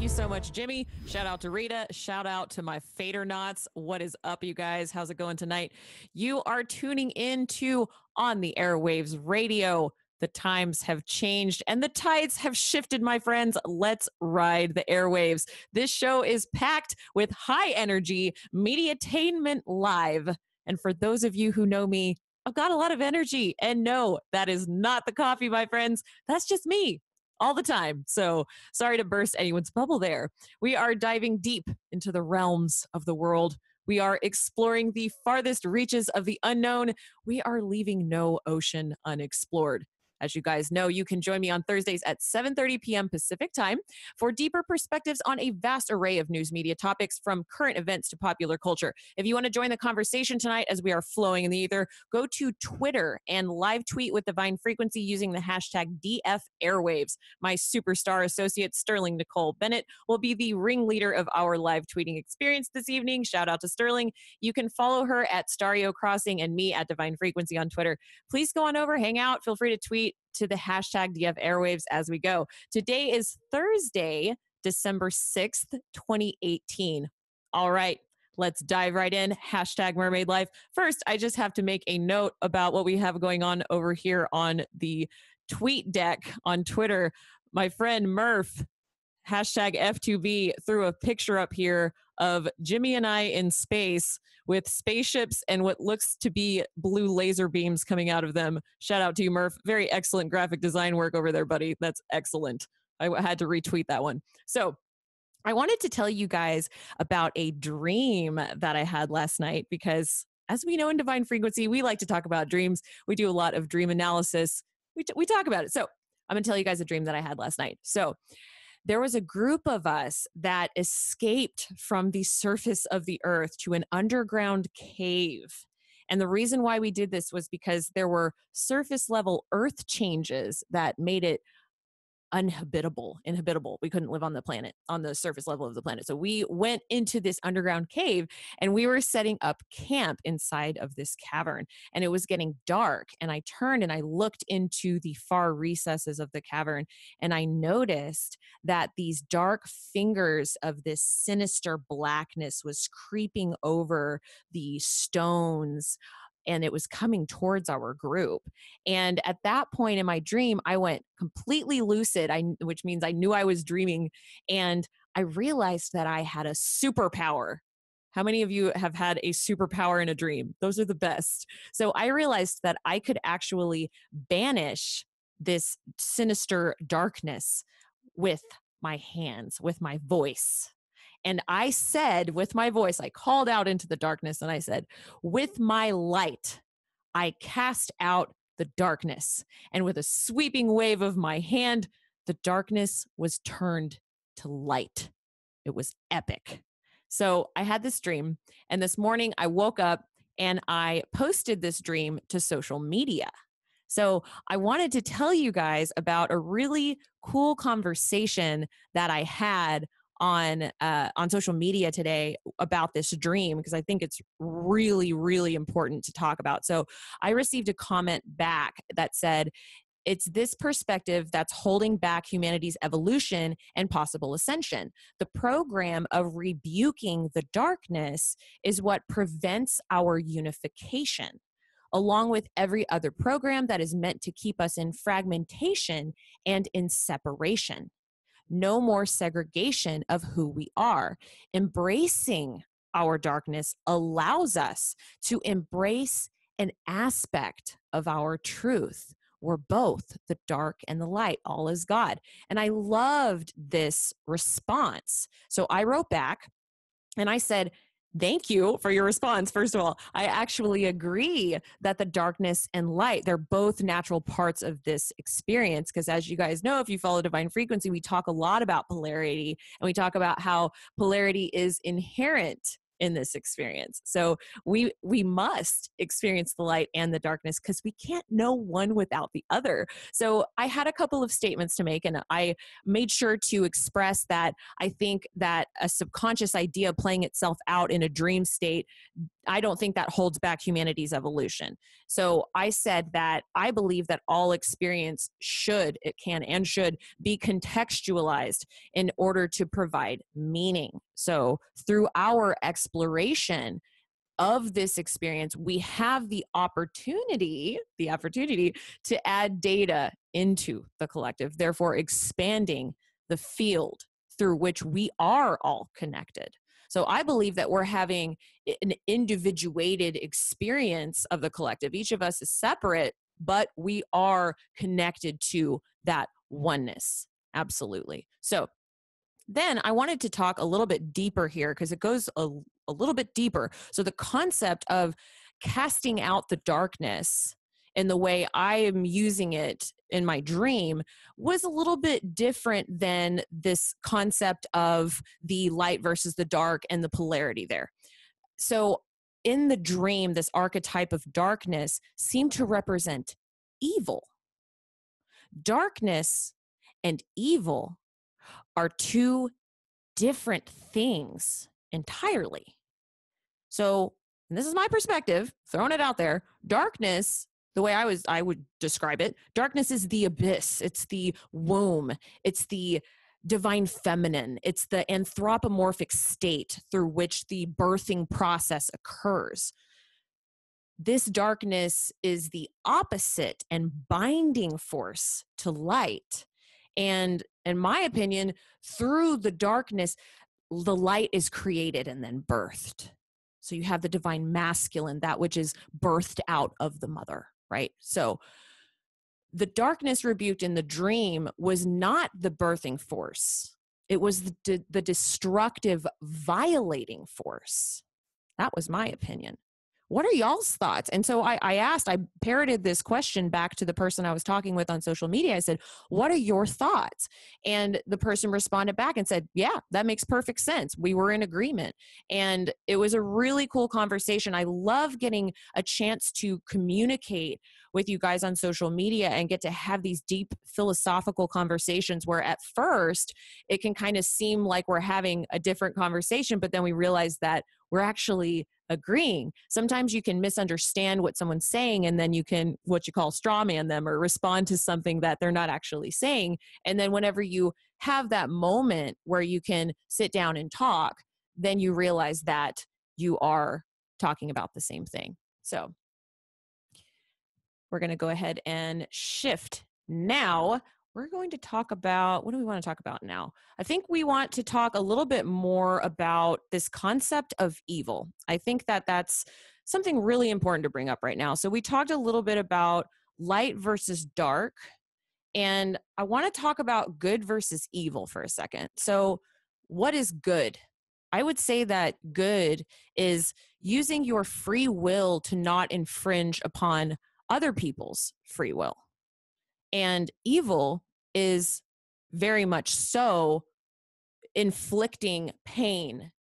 you so much, Jimmy. Shout out to Rita. Shout out to my Fadernauts. What is up, you guys? How's it going tonight? You are tuning in to On the Airwaves Radio. The times have changed and the tides have shifted, my friends. Let's ride the airwaves. This show is packed with high energy mediatainment live. And for those of you who know me, I've got a lot of energy. And no, that is not the coffee, my friends. That's just me all the time. So sorry to burst anyone's bubble there. We are diving deep into the realms of the world. We are exploring the farthest reaches of the unknown. We are leaving no ocean unexplored. As you guys know, you can join me on Thursdays at 7:30 p.m. Pacific time for deeper perspectives on a vast array of news media topics from current events to popular culture. If you want to join the conversation tonight as we are flowing in the ether, go to Twitter and live tweet with Divine Frequency using the hashtag DFAirwaves. My superstar associate, Sterling Nicole Bennett, will be the ringleader of our live tweeting experience this evening. Shout out to Sterling. You can follow her at Stario Crossing and me at Divine Frequency on Twitter. Please go on over, hang out, feel free to tweet to the hashtag DF Airwaves as we go. Today is Thursday, December 6th, 2018. All right, let's dive right in. Hashtag Mermaid Life. First, I just have to make a note about what we have going on over here on the tweet deck on Twitter. My friend Murph, hashtag F2B, threw a picture up here of Jimmy and I in space with spaceships and what looks to be blue laser beams coming out of them. Shout out to you, Murph. Very excellent graphic design work over there, buddy. That's excellent. I had to retweet that one. So I wanted to tell you guys about a dream that I had last night because, as we know in Divine Frequency, we like to talk about dreams. We do a lot of dream analysis. We talk about it. So I'm going to tell you guys a dream that I had last night. So there was a group of us that escaped from the surface of the earth to an underground cave. And the reason why we did this was because there were surface level earth changes that made it inhabitable. We couldn't live on the planet, on the surface level of the planet. So we went into this underground cave and we were setting up camp inside of this cavern, and it was getting dark. And I turned and I looked into the far recesses of the cavern, and I noticed that these dark fingers of this sinister blackness was creeping over the stones, and it was coming towards our group. And at that point in my dream, I went completely lucid, which means I knew I was dreaming. And I realized that I had a superpower. How many of you have had a superpower in a dream? Those are the best. So I realized that I could actually banish this sinister darkness with my hands, with my voice. And I said with my voice, I called out into the darkness and I said, with my light, I cast out the darkness. And with a sweeping wave of my hand, the darkness was turned to light. It was epic. So I had this dream, and this morning I woke up and I posted this dream to social media. So I wanted to tell you guys about a really cool conversation that I had on social media today about this dream, because I think it's really, really important to talk about. So I received a comment back that said, it's this perspective that's holding back humanity's evolution and possible ascension. The program of rebuking the darkness is what prevents our unification, along with every other program that is meant to keep us in fragmentation and in separation. No more segregation of who we are. Embracing our darkness allows us to embrace an aspect of our truth. We're both the dark and the light. All is God. And I loved this response. So I wrote back and I said, thank you for your response. First of all, I actually agree that the darkness and light, they're both natural parts of this experience. Because as you guys know, if you follow Divine Frequency, we talk a lot about polarity, and we talk about how polarity is inherent in this experience. So we must experience the light and the darkness because we can't know one without the other. So I had a couple of statements to make, and I made sure to express that I think that a subconscious idea playing itself out in a dream state I don't think that holds back humanity's evolution. So I said that I believe that all experience should be contextualized in order to provide meaning. So through our exploration of this experience, we have the opportunity to add data into the collective, therefore expanding the field through which we are all connected. So I believe that we're having an individuated experience of the collective. Each of us is separate, but we are connected to that oneness. Absolutely. So then I wanted to talk a little bit deeper here because it goes a little bit deeper. So the concept of casting out the darkness and the way I am using it in my dream was a little bit different than this concept of the light versus the dark and the polarity there. So in the dream, this archetype of darkness seemed to represent evil. Darkness and evil are two different things entirely. So, and this is my perspective, throwing it out there. Darkness, the way I would describe it, darkness is the abyss. It's the womb. It's the divine feminine. It's the anthropomorphic state through which the birthing process occurs. This darkness is the opposite and binding force to light. And in my opinion, through the darkness, the light is created and then birthed. So you have the divine masculine, that which is birthed out of the mother, right? So the darkness rebuked in the dream was not the birthing force. It was the destructive, violating force. That was my opinion. What are y'all's thoughts? And so I parroted this question back to the person I was talking with on social media. I said, what are your thoughts? And the person responded back and said, yeah, that makes perfect sense. We were in agreement. And it was a really cool conversation. I love getting a chance to communicate with you guys on social media and get to have these deep philosophical conversations where at first it can kind of seem like we're having a different conversation, but then we realize that we're actually agreeing. Sometimes you can misunderstand what someone's saying, and then you can, what you call, straw man them or respond to something that they're not actually saying. And then whenever you have that moment where you can sit down and talk, then you realize that you are talking about the same thing. So we're going to go ahead and shift now. We're going to talk about, what do we want to talk about now? I think we want to talk a little bit more about this concept of evil. I think that that's something really important to bring up right now. So we talked a little bit about light versus dark, and I want to talk about good versus evil for a second. So what is good? I would say that good is using your free will to not infringe upon other people's free will. And evil is very much so inflicting pain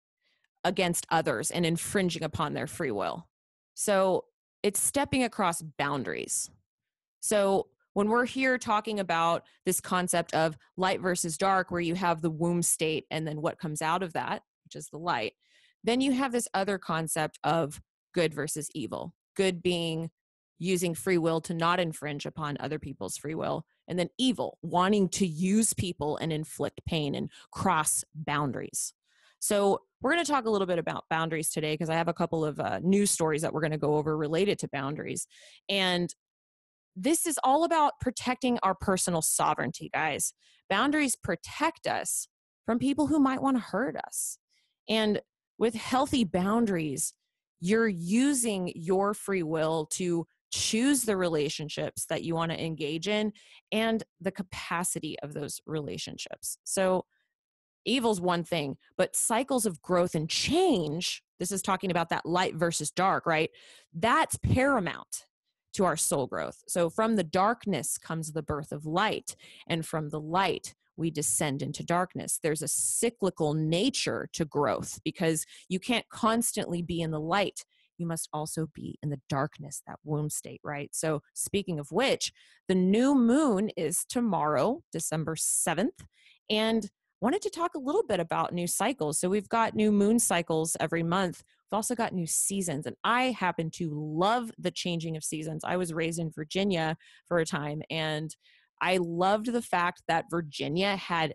against others and infringing upon their free will. So it's stepping across boundaries. So when we're here talking about this concept of light versus dark, where you have the womb state and then what comes out of that, which is the light, then you have this other concept of good versus evil. Good being using free will to not infringe upon other people's free will, and then evil, wanting to use people and inflict pain and cross boundaries. So we're going to talk a little bit about boundaries today because I have a couple of news stories that we're going to go over related to boundaries. And this is all about protecting our personal sovereignty, guys. Boundaries protect us from people who might want to hurt us. And with healthy boundaries, you're using your free will to choose the relationships that you want to engage in and the capacity of those relationships. So evil's one thing, but cycles of growth and change, this is talking about that light versus dark, right? That's paramount to our soul growth. So from the darkness comes the birth of light, and from the light, we descend into darkness. There's a cyclical nature to growth because you can't constantly be in the light. You must also be in the darkness, that womb state, right? So speaking of which, the new moon is tomorrow, December 7th. And wanted to talk a little bit about new cycles. So we've got new moon cycles every month. We've also got new seasons, and I happen to love the changing of seasons. I was raised in Virginia for a time, and I loved the fact that Virginia had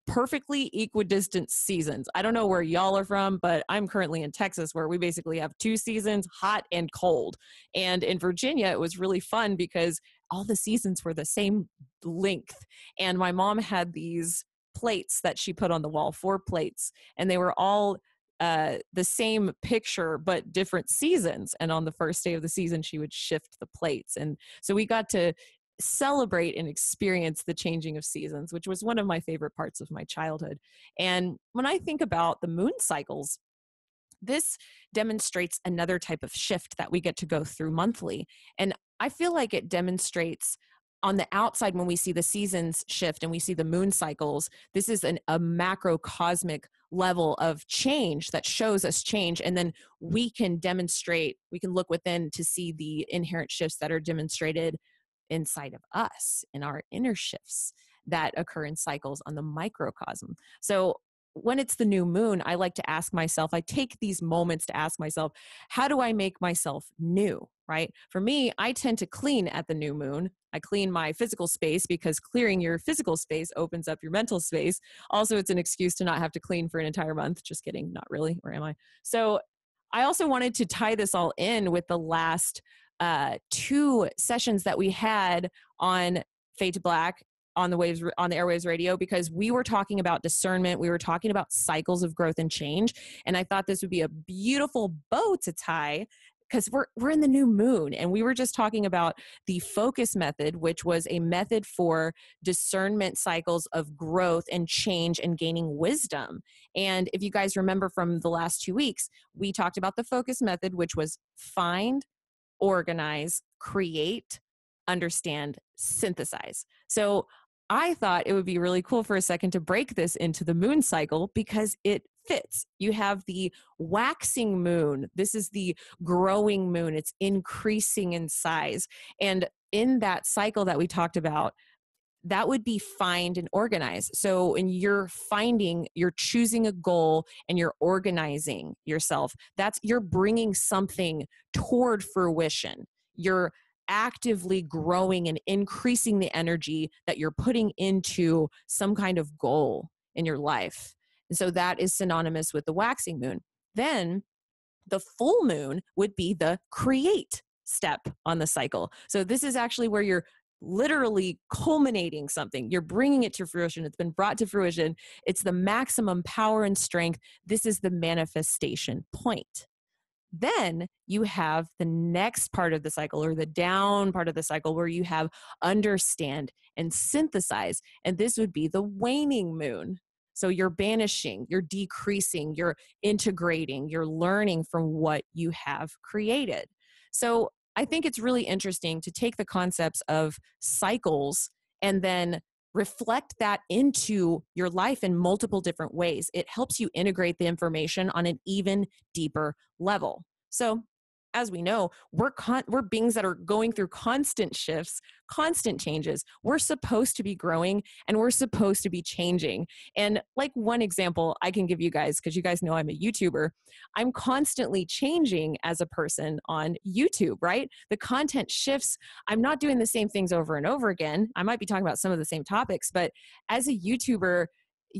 perfectly equidistant seasons. I don't know where y'all are from, but I'm currently in Texas, where we basically have two seasons, hot and cold. And in Virginia, it was really fun because all the seasons were the same length. And my mom had these plates that she put on the wall, 4 plates, and they were all the same picture but different seasons. And on the first day of the season, she would shift the plates. And so we got to celebrate and experience the changing of seasons, which was one of my favorite parts of my childhood. And when I think about the moon cycles, this demonstrates another type of shift that we get to go through monthly. And I feel like it demonstrates on the outside, when we see the seasons shift and we see the moon cycles, this is a macrocosmic level of change that shows us change. And then we can demonstrate, we can look within to see the inherent shifts that are demonstrated inside of us, in our inner shifts that occur in cycles on the microcosm. So when it's the new moon, I like to ask myself, I take these moments to ask myself, how do I make myself new, right? For me, I tend to clean at the new moon. I clean my physical space because clearing your physical space opens up your mental space. Also, it's an excuse to not have to clean for an entire month. Just kidding. Not really. Or am I? So I also wanted to tie this all in with the last 2 sessions that we had on Fade to Black on the Airwaves Radio, because we were talking about discernment. We were talking about cycles of growth and change. And I thought this would be a beautiful bow to tie, because we're in the new moon, and we were just talking about the focus method, which was a method for discernment cycles of growth and change and gaining wisdom. And if you guys remember from the last 2 weeks, we talked about the focus method, which was find, organize, create, understand, synthesize. So I thought it would be really cool for a second to break this into the moon cycle, because it fits. You have the waxing moon. This is the growing moon. It's increasing in size. And in that cycle that we talked about, that would be find and organize. So when you're finding, you're choosing a goal and you're organizing yourself. You're bringing something toward fruition. You're actively growing and increasing the energy that you're putting into some kind of goal in your life. And so that is synonymous with the waxing moon. Then the full moon would be the create step on the cycle. So this is actually where you're literally culminating something. You're bringing it to fruition. It's been brought to fruition. It's the maximum power and strength. This is the manifestation point. Then you have the next part of the cycle, or the down part of the cycle, where you have understand and synthesize. And this would be the waning moon. So you're banishing, you're decreasing, you're integrating, you're learning from what you have created. So I think it's really interesting to take the concepts of cycles and then reflect that into your life in multiple different ways. It helps you integrate the information on an even deeper level. So as we know, we're beings that are going through constant shifts, constant changes. We're supposed to be growing, and we're supposed to be changing. And like one example I can give you guys, because you guys know I'm a YouTuber, I'm constantly changing as a person on YouTube, right? The content shifts. I'm not doing the same things over and over again. I might be talking about some of the same topics, but as a YouTuber,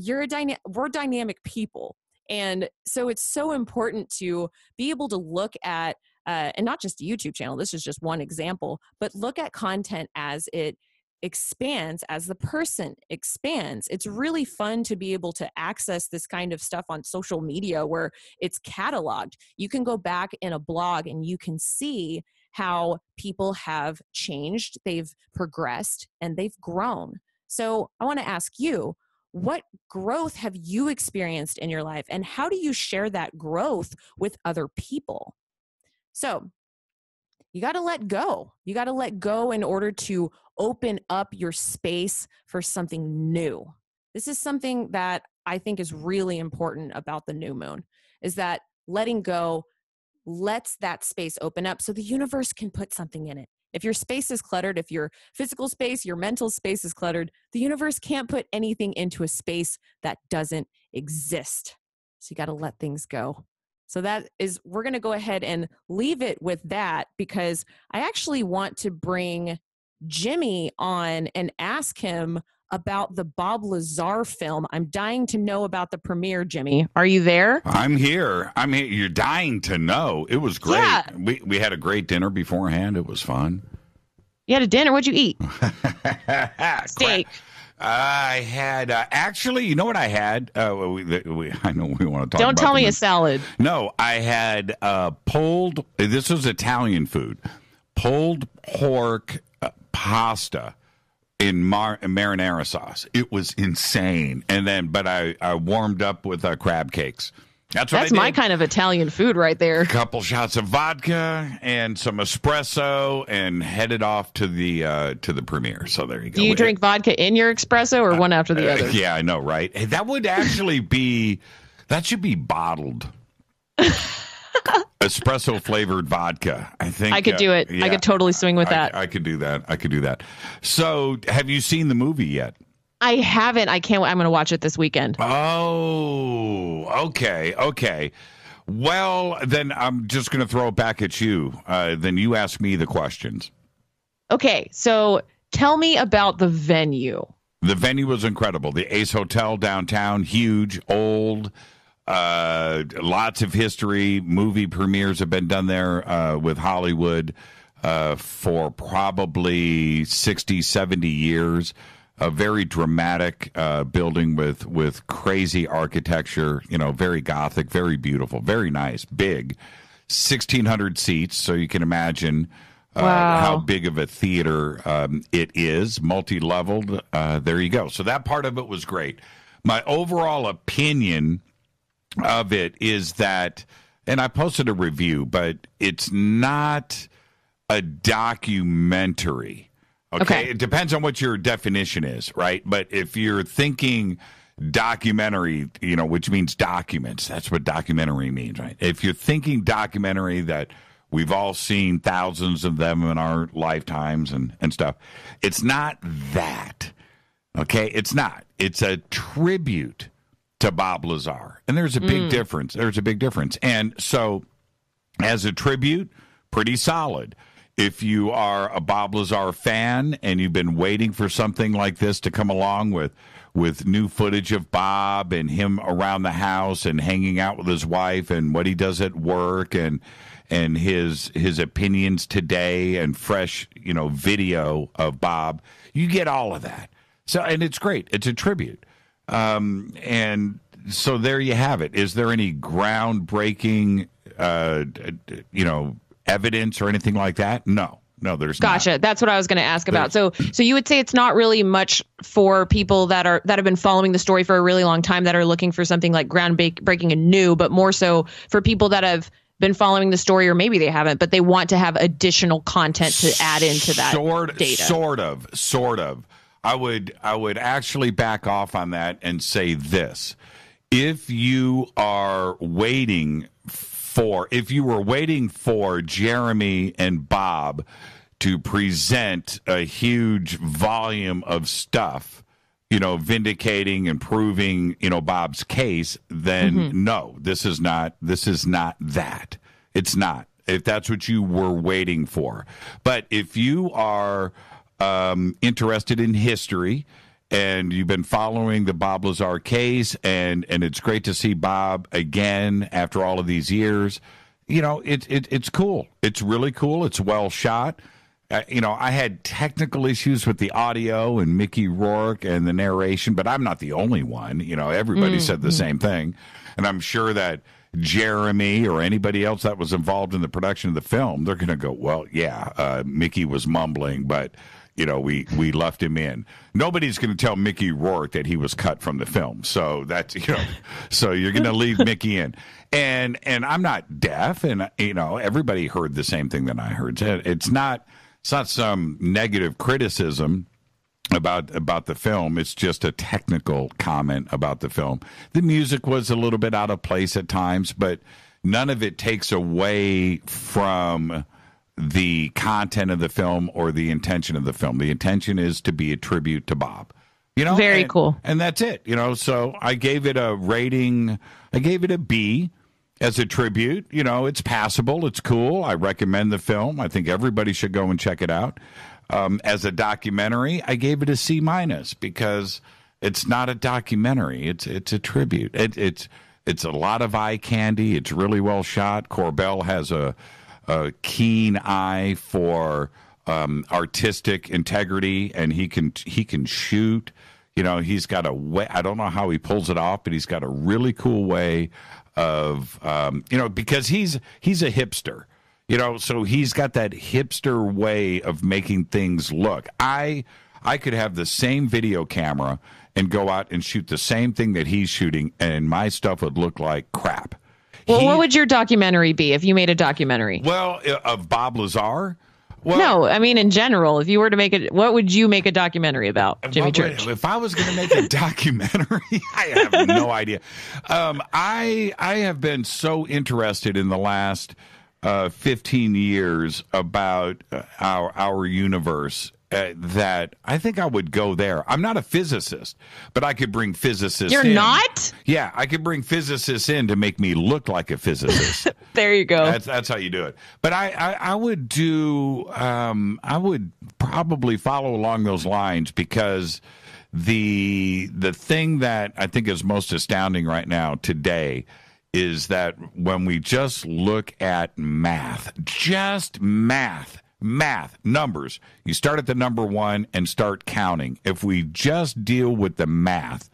we're dynamic people. And so it's so important to be able to look at and not just a YouTube channel, this is just one example, but look at content as it expands, as the person expands. It's really fun to be able to access this kind of stuff on social media where it's cataloged. You can go back in a blog and you can see how people have changed, they've progressed, and they've grown. So I want to ask you, what growth have you experienced in your life, and how do you share that growth with other people? So you got to let go. You got to let go in order to open up your space for something new. This is something that I think is really important about the new moon, is that letting go lets that space open up so the universe can put something in it. If your space is cluttered, if your physical space, your mental space is cluttered, the universe can't put anything into a space that doesn't exist. So you got to let things go. So we're going to go ahead and leave it with that, because I actually want to bring Jimmy on and ask him about the Bob Lazar film. I'm dying to know about the premiere, Jimmy. Are you there? I'm here. You're dying to know. It was great. Yeah. We had a great dinner beforehand. It was fun. You had a dinner? What'd you eat? Steak. I had, actually, you know what I had? I know we want to talk about. Don't tell me a salad. No, I had this was Italian food, pulled pork pasta in marinara sauce. It was insane. But I warmed up with crab cakes. That's my kind of Italian food right there. A couple shots of vodka and some espresso, and headed off to the premiere. So there you go. Do you drink vodka in your espresso or one after the other? Yeah, I know, right? Hey, that would actually that should be bottled. Espresso flavored vodka. I think I could do it. Yeah, I could totally swing with that. I could do that. So, have you seen the movie yet? I haven't. I can't. I'm going to watch it this weekend. Oh, okay. Well, then I'm just going to throw it back at you. Then you ask me the questions. Okay, so tell me about the venue. The venue was incredible. The Ace Hotel downtown, huge, old, lots of history. Movie premieres have been done there with Hollywood for probably 60, 70 years. A very dramatic building with crazy architecture, very Gothic, very beautiful, very nice, big, 1,600 seats. So you can imagine how big of a theater it is, multi-leveled. There you go. So that part of it was great. My overall opinion of it is that, and I posted a review, but it's not a documentary. Okay, it depends on what your definition is, right? But if you're thinking documentary, which means documents, that's what documentary means, right? If you're thinking documentary, that we've all seen thousands of them in our lifetimes and stuff, it's not that, okay? It's not. It's a tribute to Bob Lazar. And there's a big difference. And so, as a tribute, pretty solid. If you are a Bob Lazar fan and you've been waiting for something like this to come along with new footage of Bob and him around the house and hanging out with his wife and what he does at work and his opinions today and fresh, video of Bob, you get all of that. So, and it's great. It's a tribute. And so there you have it. Is there any groundbreaking, evidence or anything like that? No, there's not. Gotcha. That's what I was going to ask about. So you would say it's not really much for people that have been following the story for a really long time, that are looking for something like groundbreaking and new, but more so for people that have been following the story, or maybe they haven't, but they want to have additional content to add into that data. Sort of. I would actually back off on that and say this. If you were waiting for Jeremy and Bob to present a huge volume of stuff, vindicating and proving, Bob's case, then no, this is not that. It's not. If that's what you were waiting for. But if you are interested in history, and you've been following the Bob Lazar case, and it's great to see Bob again after all of these years. It's cool. It's really cool. It's well shot. I had technical issues with the audio and Mickey Rourke and the narration, but I'm not the only one. Everybody said the same thing. And I'm sure that Jeremy or anybody else that was involved in the production of the film, they're going to go, well, yeah, Mickey was mumbling, but we left him in. Nobody's going to tell Mickey Rourke that he was cut from the film. So that's, so you're going to leave Mickey in. And I'm not deaf, and everybody heard the same thing that I heard. It's not some negative criticism about the film. It's just a technical comment about the film. The music was a little bit out of place at times, but none of it takes away from the content of the film or the intention of the film. The intention is to be a tribute to Bob. Very cool. And that's it. So I gave it a rating. I gave it a B as a tribute. It's passable. It's cool. I recommend the film. I think everybody should go and check it out. As a documentary, I gave it a C- because it's not a documentary. It's a tribute. It's a lot of eye candy. It's really well shot. Corbell has a keen eye for artistic integrity, and he can shoot. He's got a way. I don't know how he pulls it off, but he's got a really cool way of because he's a hipster. So he's got that hipster way of making things look. I could have the same video camera and go out and shoot the same thing that he's shooting, and my stuff would look like crap. Well, what would your documentary be if you made a documentary? Well, of Bob Lazar? Well, no, I mean in general. If you were to make it, what would you make a documentary about, Jimmy Church? If I was going to make a documentary, I have no idea. I have been so interested in the last 15 years about our universe that I think I would go there. I'm not a physicist, but I could bring physicists in. You're not? Yeah, I could bring physicists in to make me look like a physicist. There you go. That's how you do it. But I would do, I would probably follow along those lines, because the thing that I think is most astounding right now today is that when we just look at math, numbers, you start at the number one and start counting. If we just deal with the math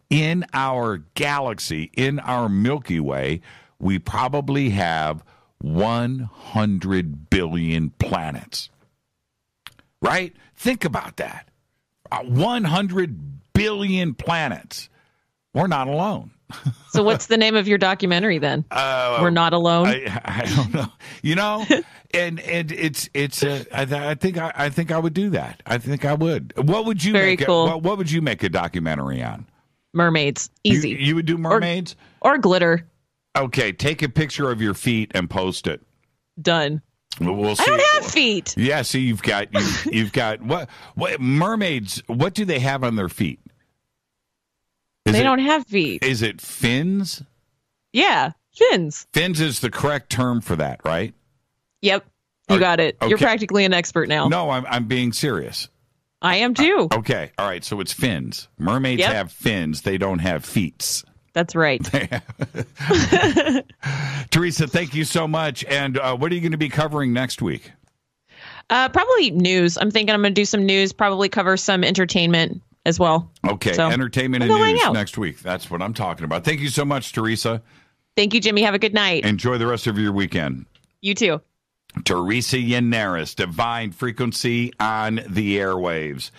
in our galaxy, in our Milky Way, we probably have 100 billion planets. Right? Think about that. 100 billion planets. We're not alone. So what's the name of your documentary then? We're Not Alone. I don't know. And it's I think I would do that. I think I would. What would you Very make? Cool. What would you make a documentary on? Mermaids. Easy. You would do mermaids or glitter. Okay, take a picture of your feet and post it. Done. We'll see. I don't have feet. Yeah, see, you've got what mermaids? What do they have on their feet? They don't have feet. Is it fins? Yeah, fins. Fins is the correct term for that, right? Yep, you got it. Okay. You're practically an expert now. No, I'm being serious. I am too. Okay, all right. So it's fins. Mermaids have fins. They don't have feet. That's right. Teresa, thank you so much. And what are you going to be covering next week? Probably news. I'm thinking I'm going to do some news. Probably cover some entertainment as well. Okay, so, entertainment and news next week. That's what I'm talking about. Thank you so much, Teresa. Thank you, Jimmy. Have a good night. Enjoy the rest of your weekend. You too. Teresa Yanaros, Divine Frequency on the Airwaves.